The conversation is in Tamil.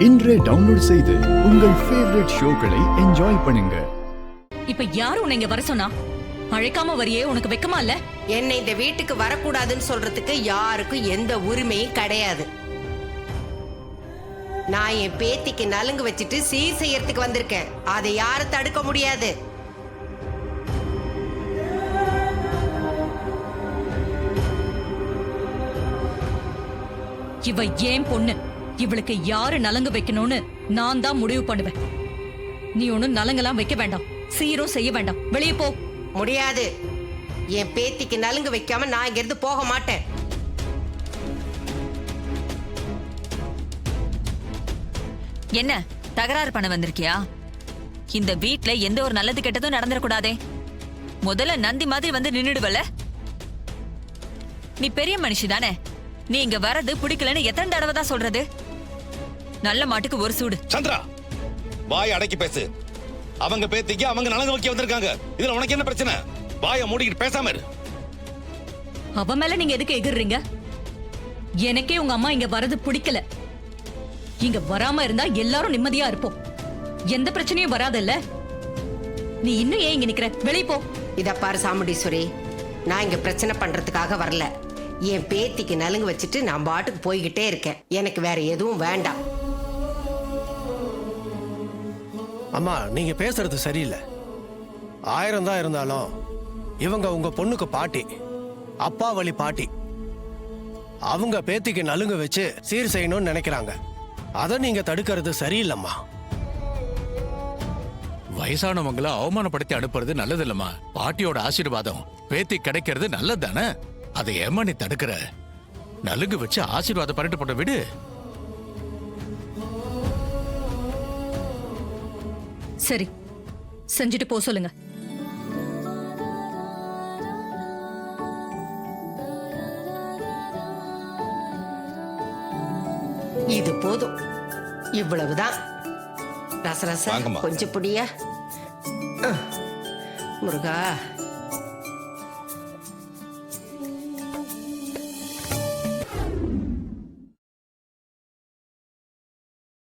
இன்றே டவுன்லோட் செய்து உங்கள் ஃபேவரட் ஷோக்களை என்ஜாய் பண்ணுங்க. இப்ப யாரு உன்னை இங்க வர சொன்னா? அழைக்காம வரியே, உனக்கு வெக்கமா இல்ல? என்னை இந்த வீட்டுக்கு வரக்கூடாதுன்னு சொல்றதுக்கு யாருக்கும் எந்த உரிமையும் கிடையாது. நான் என் பேத்திக்கு நலுங்கு வச்சுட்டு சீர் செய்யறதுக்கு வந்திருக்கேன். அதை யாரும் தடுக்க முடியாது. இவ ஏன் பொண்ணு, இவளுக்கு யாரு நலங்கு வைக்கணும்னு நான் தான் முடிவு பண்ணுவேன். நீ ஒண்ணும் நலங்கெல்லாம் வைக்க வேண்டாம், சீரும் செய்ய வேண்டாம், வெளியே போ. முடியாது. என் பேத்திக்கு நலுங்கு வைக்காம நான் இங்க இருந்து போக மாட்டேன். என்ன தகராறு பண்ண வந்திருக்கியா? இந்த வீட்ல எந்த ஒரு நல்லது கெட்டதும் நடந்துடக்கூடாதே. முதல்ல நந்தி மாதிரி வந்து நின்னுடுவல. நீ பெரிய மனுஷி தானே, நீ இங்க வரது பிடிக்கலன்னு எத்தனை தடவை தான் சொல்றது? நல்ல மாட்டுக்கு ஒரு சூடு. சந்திரா, வாய் அடக்கி பேசு. அவங்க பேத்திக்கு அவங்க நலங்கு வைக்க வந்திருக்காங்க. இதுல உனக்கு என்ன பிரச்சனை? வாயை மூடிக்கிட்டு பேசாம இரு. அவ மேல நீங்க எதுக்கு எகிர்றீங்க? எனக்கே உங்க அம்மா இங்க வரது பிடிக்கல. இங்க வராம இருந்தா எல்லாரும் நிம்மதியா இருப்போம், எந்த பிரச்சனையும் வராதல்ல. நீ இன்னும் ஏன் இங்க நிக்கிற? வெளியே போ. இத பாரு சாமுண்டீஸ்வரி, நான் இங்க பிரச்சனை பண்றதுக்காக வரல. என் பேத்திக்கு நலுங்கு வச்சுட்டு நான் பாட்டுக்கு போய்கிட்டே இருக்கேன். எனக்கு வேற எதுவும் வேண்டாம். அம்மா, நீங்க பேசுறது சரியில்லை. 1000 தான் இருந்தாலும் இவங்க உங்க பொண்ணுக்கு பாட்டி, அப்பா வழி பாட்டி. அவங்க பேத்திக்கு நலுங்கு வச்சு சீர் செய்யணும்னு நினைக்கிறாங்க. அதை நீங்க தடுக்கிறது சரியில்லைம்மா. வயசானவங்கள அவமானப்படுத்தி அனுப்புறது நல்லது இல்லம்மா. பாட்டியோட ஆசீர்வாதம் பேத்தி கிடைக்கிறது நல்லது தானே. அதை ஏமா நீ தடுக்கிற? நலுங்கு வச்சு ஆசீர்வாதம் பண்ணிட்டு போட்ட விடு. சரி, செஞ்சுட்டு போ சொல்லுங்க. இது போதும், இவ்வளவுதான். ரசரச வாங்கம்மா. கொஞ்சம் புடியா முருகா.